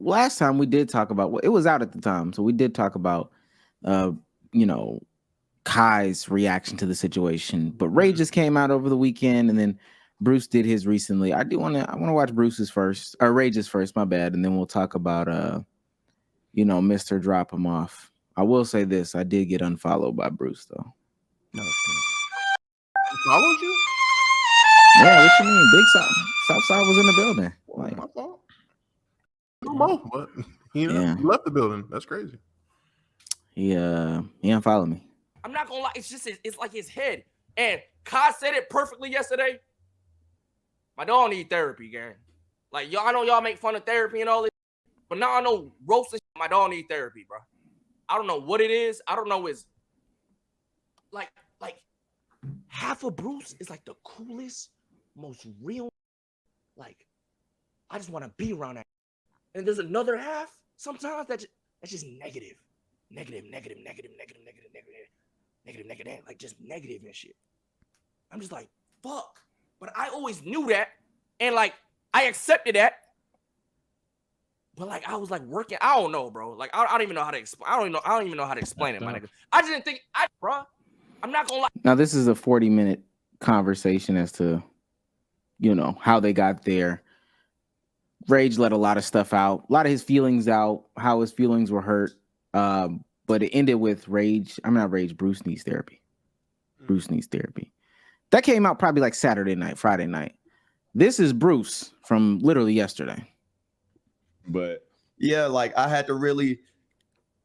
last time we did talk about it was out at the time, so we did talk about uh you know Kai's reaction to the situation. But Ray just came out over the weekend, and then Bruce did his recently. I want to watch Bruce's first or Rage's first, my bad, and then we'll talk about Mr. Drop Him Off. I will say this, I did get unfollowed by Bruce though. No, He followed you? yeah, what you mean? Big Southside was in the building. Like, My fault. No more, but he left the building. That's crazy. he unfollowed me. I'm not gonna lie, it's like his head. And Kai said it perfectly yesterday. My dog need therapy, gang. Like, y'all, I know y'all make fun of therapy and all this, but now I know roast this. My dog need therapy, bro. I don't know what it is. I don't know. It's like half of Bruce is like the coolest, most real. Like, I just want to be around that. And there's another half sometimes that's just negative. Negative, like just negative and shit. I'm just like, fuck. But I always knew that, and like I accepted that. But like I was like working. I don't know, bro. Like I don't even know how to explain. I don't even know how to explain it, my nigga. I just didn't think, bro. I'm not gonna lie. Now this is a 40-minute conversation as to, how they got there. Rage let a lot of stuff out, a lot of his feelings out, how his feelings were hurt. But it ended with Bruce needs therapy. Bruce needs therapy. That came out probably like Saturday night, Friday night. This is Bruce from literally yesterday. But yeah, like I had to really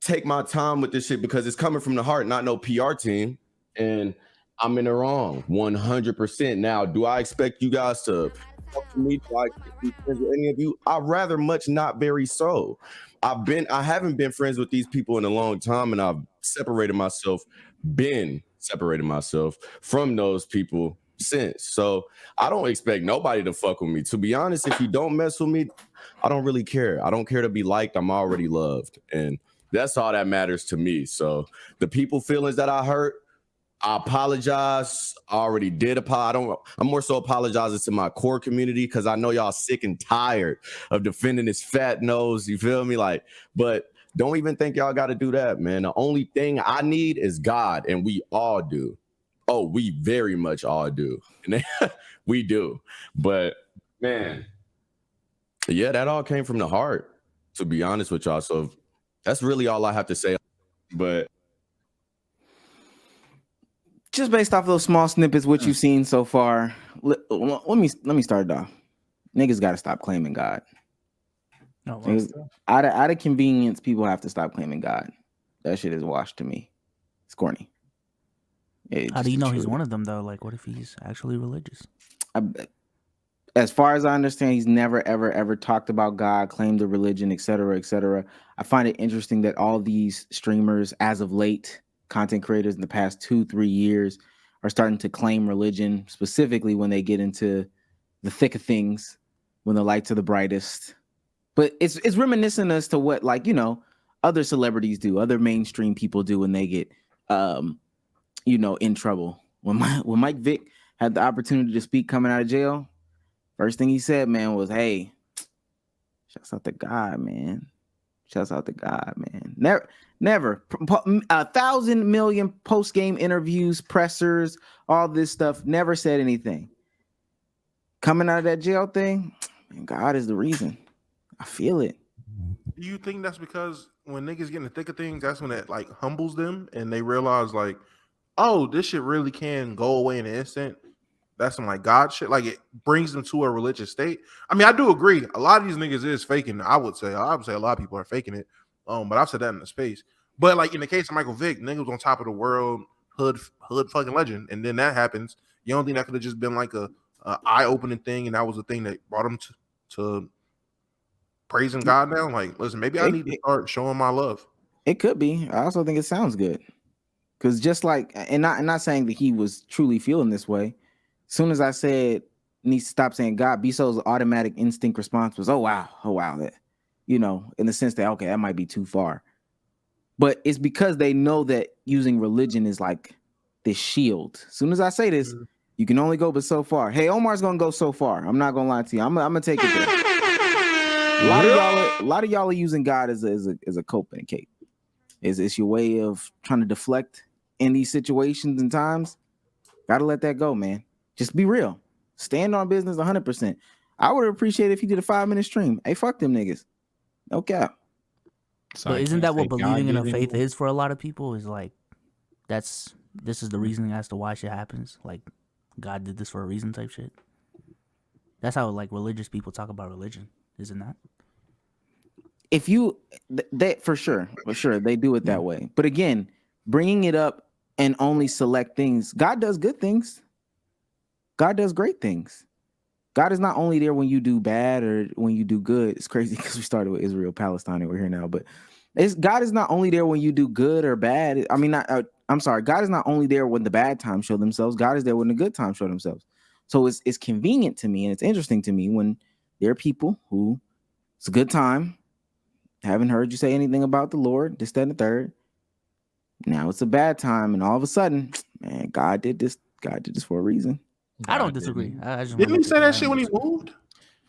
take my time with this shit because it's coming from the heart, not no PR team. And I'm in the wrong 100%. Now, do I expect you guys to talk to me? Do I expect to be friends with any of you? I'd rather much not very so. I haven't been friends with these people in a long time, and I've separated myself from those people since. So I don't expect nobody to fuck with me. To be honest, if you don't mess with me, I don't really care. I don't care to be liked. I'm already loved. And that's all that matters to me. So the people feelings that I hurt, I apologize. I already did apologize. I'm more so apologizing to my core community because I know y'all sick and tired of defending this fat nose. You feel me? Like, but don't even think y'all got to do that, man. The only thing I need is God, and we all do. Oh, we very much all do. And we do. But man, yeah, that all came from the heart, to be honest with y'all. So that's really all I have to say. But just based off those small snippets, what you've seen so far, let me start it off. Niggas got to stop claiming God. No, out of convenience, people have to stop claiming God. That shit is washed to me. It's corny. How do you know he's one of them though? Like, what if he's actually religious? As far as I understand, he's never, ever talked about God, claimed a religion, etc., etc. I find it interesting that all these streamers, as of late, content creators in the past 2-3 years, are starting to claim religion, specifically when they get into the thick of things, when the lights are the brightest. But it's reminiscent as to what, like, other celebrities do, other mainstream people do when they get, in trouble. When Mike Vick had the opportunity to speak coming out of jail, first thing he said, man, was, "Hey, shouts out to God, man. Shouts out to God, man." Never 1,000 million post-game interviews, pressers, all this stuff. Never said anything. Coming out of that jail thing, man, God is the reason. I feel it. Do you think that's because when niggas get in the thick of things, that's when it like humbles them and they realize like, oh, this shit really can go away in an instant? That's some like God shit. Like it brings them to a religious state. I mean, I do agree. A lot of these niggas is faking. I would say a lot of people are faking it. But I've said that in the space. But like in the case of Michael Vick, nigga was on top of the world, hood fucking legend, and then that happens. You don't think that could have just been like a eye-opening thing, and that was the thing that brought him to praising God now? Like, listen, maybe I need to start showing my love. It could be. I also think it sounds good. Because just like, and not saying that he was truly feeling this way. As soon as I said, needs to stop saying God, Biso's automatic instinct response was, oh wow. That, in the sense that, okay, that might be too far. But it's because they know that using religion is like this shield. As soon as I say this, you can only go but so far. Hey, Omar's going to go so far. I'm not going to lie to you. I'm going to take it there. A lot of y'all are using God as a coping cape. It's your way of trying to deflect in these situations and times. Gotta let that go, man. Just be real. Stand on business 100%. I would appreciate if you did a 5-minute stream. Hey, fuck them niggas. No cap. So But I isn't can't that what say God believing in a did faith it. is for a lot of people? Is like, this is the reasoning as to why shit happens. Like, God did this for a reason type shit. That's how like religious people talk about religion, isn't that? If you, that for sure, they do it that way. But again, bringing it up and only select things. God does good things. God does great things. God is not only there when you do bad or when you do good. It's crazy because we started with Israel, Palestine, and we're here now. But God is not only there when you do good or bad. I mean, I'm sorry. God is not only there when the bad times show themselves. God is there when the good times show themselves. So it's convenient to me and it's interesting to me when there are people who it's a good time. Haven't heard you say anything about the Lord, this, that, and the third. Now it's a bad time, and all of a sudden, man, God did this. God did this for a reason. I don't God disagree. didn't. I just Didn't wanna he let say people know that I shit don't when he disagree. moved?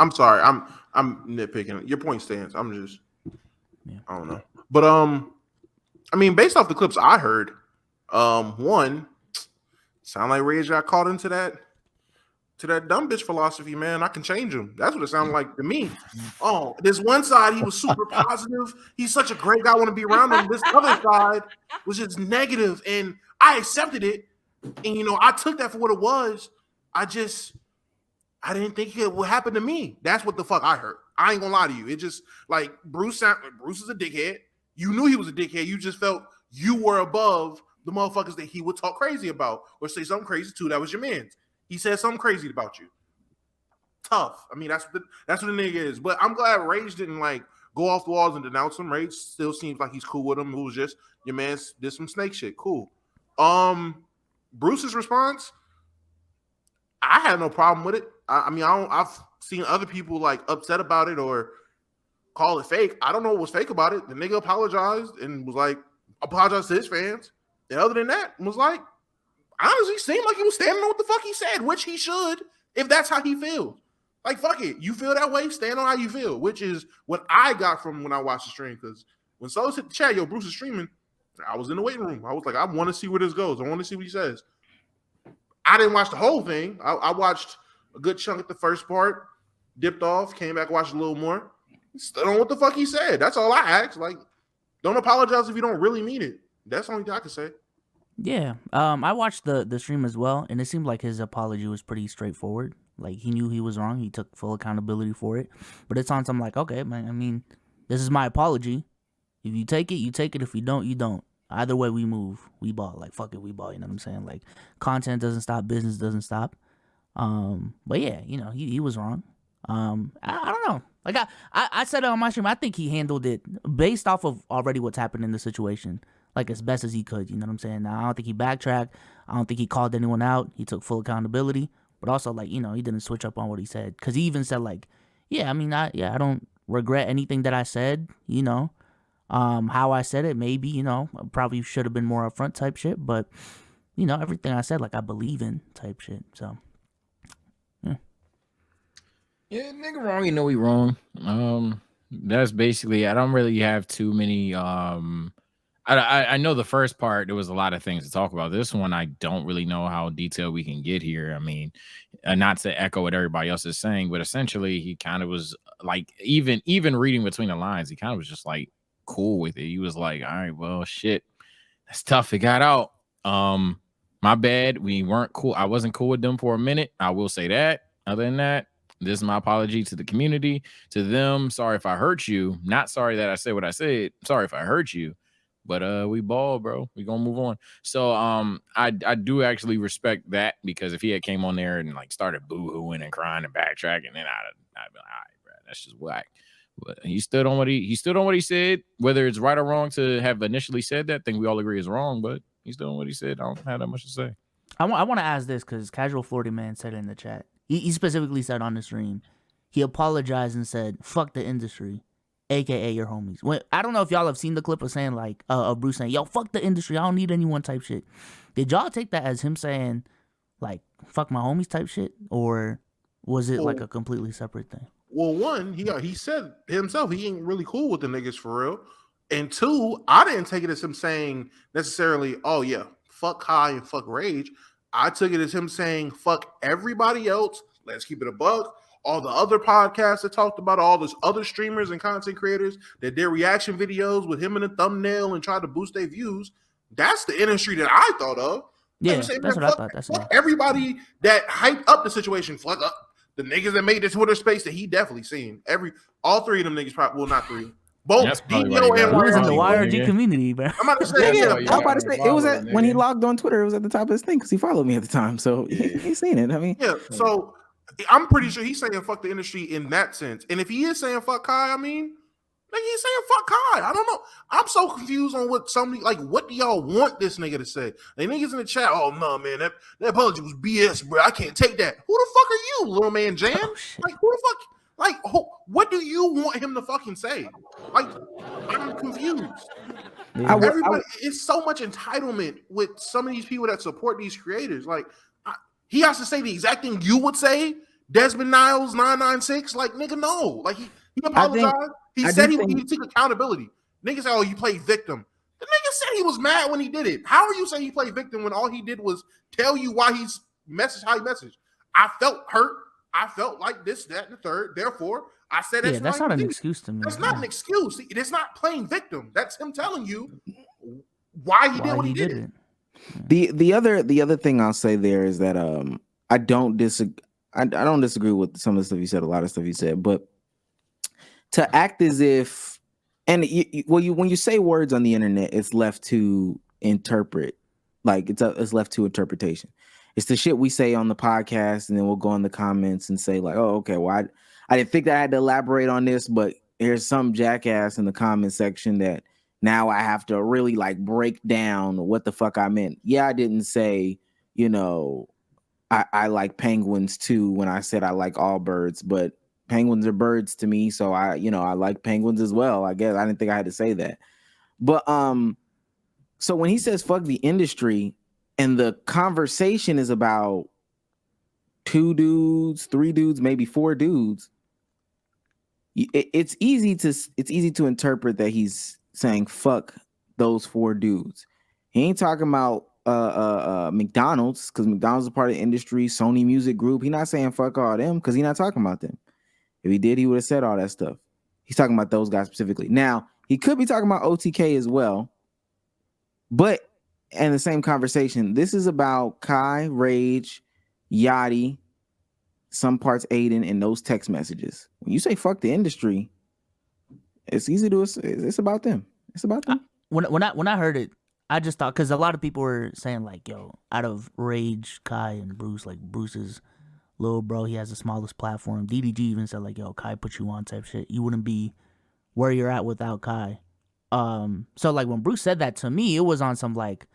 I'm sorry. I'm nitpicking. Your point stands. I'm just I don't know. But I mean, based off the clips I heard, one sound like Rage got caught into that dumb bitch philosophy, man. I can change him. That's what it sounded like to me. Oh, this one side he was super positive. He's such a great guy. I want to be around him. This other side was just negative, and I accepted it. And I took that for what it was. I didn't think it would happen to me. That's what the fuck I heard. I ain't gonna lie to you. It just like Bruce is a dickhead. You knew he was a dickhead. You just felt you were above the motherfuckers that he would talk crazy about or say something crazy to. That was your man. He said something crazy about you. Tough. I mean, that's what the nigga is. But I'm glad Rage didn't like go off the walls and denounce him. Rage still seems like he's cool with him. It was just your man did some snake shit. Cool. Bruce's response, I had no problem with it. I mean, I've seen other people like upset about it or call it fake. I don't know what was fake about it. The nigga apologized and was like, apologized to his fans. And other than that, was like, honestly, seemed like he was standing on what the fuck he said, which he should, if that's how he feels. Like, fuck it. You feel that way? Stand on how you feel, which is what I got from when I watched the stream. Because when Solis hit the chat, yo, Bruce is streaming, I was in the waiting room. I was like, I want to see where this goes. I want to see what he says. I didn't watch the whole thing. I watched a good chunk of the first part, dipped off, came back, watched a little more. Stood on what the fuck he said. That's all I asked. Like, don't apologize if you don't really mean it. That's the only thing I can say. Yeah. I watched the stream as well, and it seemed like his apology was pretty straightforward. Like, he knew he was wrong. He took full accountability for it. But it's on some like, okay, man, I mean, this is my apology. If you take it, you take it. If you don't, you don't. Either way, we move. We ball. Like, fuck it, we ball. You know what I'm saying? Like, content doesn't stop. Business doesn't stop. But yeah, he was wrong. I don't know. Like, I said it on my stream. I think he handled it based off of already what's happened in the situation, like, as best as he could. You know what I'm saying? Now, I don't think he backtracked. I don't think he called anyone out. He took full accountability. But also, like, he didn't switch up on what he said. Because he even said, like, yeah, I mean, I don't regret anything that I said, how I said it, maybe, probably should have been more upfront type shit. But, everything I said, like, I believe in type shit. So, yeah. Yeah, nigga wrong, you know he wrong. That's basically, I don't really have too many I know the first part there was a lot of things to talk about. This one I don't really know how detailed we can get here. I mean, not to echo what everybody else is saying, but essentially he kind of was like, even reading between the lines, he kind of was just like cool with it. He was like, all right, well, shit, that's tough. It got out. My bad. We weren't cool. I wasn't cool with them for a minute. I will say that. Other than that, this is my apology to the community, to them. Sorry if I hurt you. Not sorry that I said what I said. Sorry if I hurt you. But we ball, bro. We gonna move on. So I do actually respect that, because if he had came on there and like started boo-hooing and crying and backtracking, then I'd be like, all right, bro, that's just whack. But he stood on what he said. Whether it's right or wrong to have initially said that, thing we all agree is wrong, but he stood on what he said. I don't have that much to say. I want to ask this because Casual Florida Man said it in the chat. He specifically said on the stream, he apologized and said, fuck the industry, aka your homies. I don't know if y'all have seen the clip of saying like of Bruce saying, yo, fuck the industry, I don't need anyone type shit. Did y'all take that as him saying like fuck my homies type shit, or was it like a completely separate thing? Well, one, he said himself he ain't really cool with the niggas for real. And two, I didn't take it as him saying necessarily, oh yeah, fuck Kai and fuck Rage. I took it as him saying fuck everybody else. Let's keep it a buck. All the other podcasts that talked about all those other streamers and content creators that did reaction videos with him in the thumbnail and tried to boost their views. That's the industry that I thought of. Yeah, I'm saying, that's man, what I thought. That's fuck everybody that hyped up the situation. Fuck up the niggas that made the Twitter space that he definitely seen. All three of them niggas probably, well, not three. Both That's probably DBO why he and got He was in the YRG, YRG community, bro. I'm about to say, Nigga, yeah, you I'm got about to say follow it was him, when he nigga. logged on Twitter. It was at the top of his thing because he followed me at the time, so he seen it. I mean, yeah. So I'm pretty sure he's saying fuck the industry in that sense. And if he is saying fuck Kai, I mean, like he's saying fuck Kai. I don't know. I'm so confused on what somebody like. What do y'all want this nigga to say? Like niggas in the chat. Oh no, man, that apology was BS, bro. I can't take that. Who the fuck are you, little man, Jan? Oh, shit. Like who the fuck? Like what do you want him to fucking say? Like I'm confused. Yeah. Everybody, it's so much entitlement with some of these people that support these creators. Like he has to say the exact thing you would say. Desmond Niles 996. Like nigga, no. Like he apologized. He said he would take accountability. Niggas say, oh, you played victim. The nigga said he was mad when he did it. How are you saying he played victim when all he did was tell you why he's messaged how he messaged? I felt hurt. I felt like this, that, and the third. Therefore, I said Yeah, that's not an excuse to me. That's not an excuse. It's not playing victim. That's him telling you why he did what he did. The other thing I'll say there is that I don't disagree. I don't disagree with some of the stuff you said. A lot of stuff you said, but to act as if, and when you say words on the internet, it's left to interpret. Like it's left to interpretation. It's the shit we say on the podcast, and then we'll go in the comments and say like, "Oh, okay, well, I didn't think that I had to elaborate on this, but here's some jackass in the comment section that now I have to really like break down what the fuck I meant." Yeah, I didn't say, I like penguins too when I said I like all birds, but penguins are birds to me, so I like penguins as well. I guess I didn't think I had to say that, but so when he says fuck the industry. And the conversation is about 2 dudes, 3 dudes, maybe 4 dudes. It's easy to interpret that he's saying fuck those 4 dudes. He ain't talking about McDonald's because McDonald's is a part of the industry. Sony Music Group. He's not saying fuck all them because he's not talking about them. If he did, he would have said all that stuff. He's talking about those guys specifically. Now he could be talking about OTK as well, but. And the same conversation. This is about Kai, Rage, Yachty, some parts Aiden, and those text messages. When you say fuck the industry, it's easy to. It's about them. It's about them. When I heard it, I just thought because a lot of people were saying like, "Yo, out of Rage, Kai, and Bruce, like Bruce's little bro, he has the smallest platform." DDG even said like, "Yo, Kai put you on type shit. You wouldn't be where you're at without Kai." So like when Bruce said that to me, it was on some like.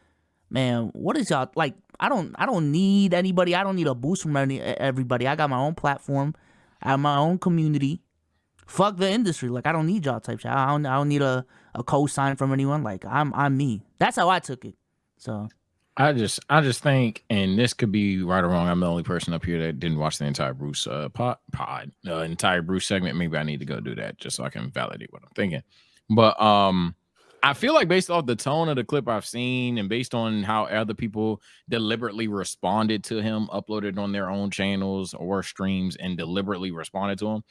Man, what is y'all like? I don't need anybody. I don't need a boost from everybody. I got my own platform. I have my own community. Fuck the industry. Like I don't need y'all type shit. I don't need a co-sign from anyone. Like I'm me. That's how I took it. So I just think, and this could be right or wrong. I'm the only person up here that didn't watch the entire Bruce entire Bruce segment. Maybe I need to go do that just so I can validate what I'm thinking. But I feel like based off the tone of the clip I've seen and based on how other people deliberately responded to him, uploaded on their own channels or streams and deliberately responded to him,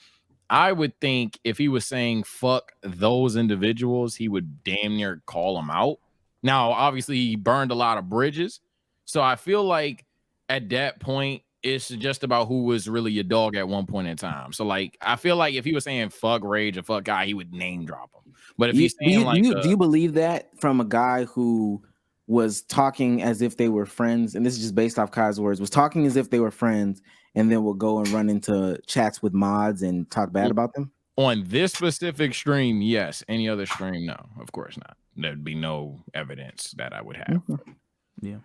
I would think if he was saying fuck those individuals, he would damn near call them out. Now, obviously, he burned a lot of bridges. So I feel like at that point, it's just about who was really your dog at one point in time. So, like, I feel like if he was saying fuck Rage or fuck Guy, he would name drop him. But if he's saying do you believe that from a guy who was talking as if they were friends, and this is just based off Kai's words, was talking as if they were friends, and then will go and run into chats with mods and talk bad about them? On this specific stream, yes. Any other stream, no. Of course not. There'd be no evidence that I would have. yeah.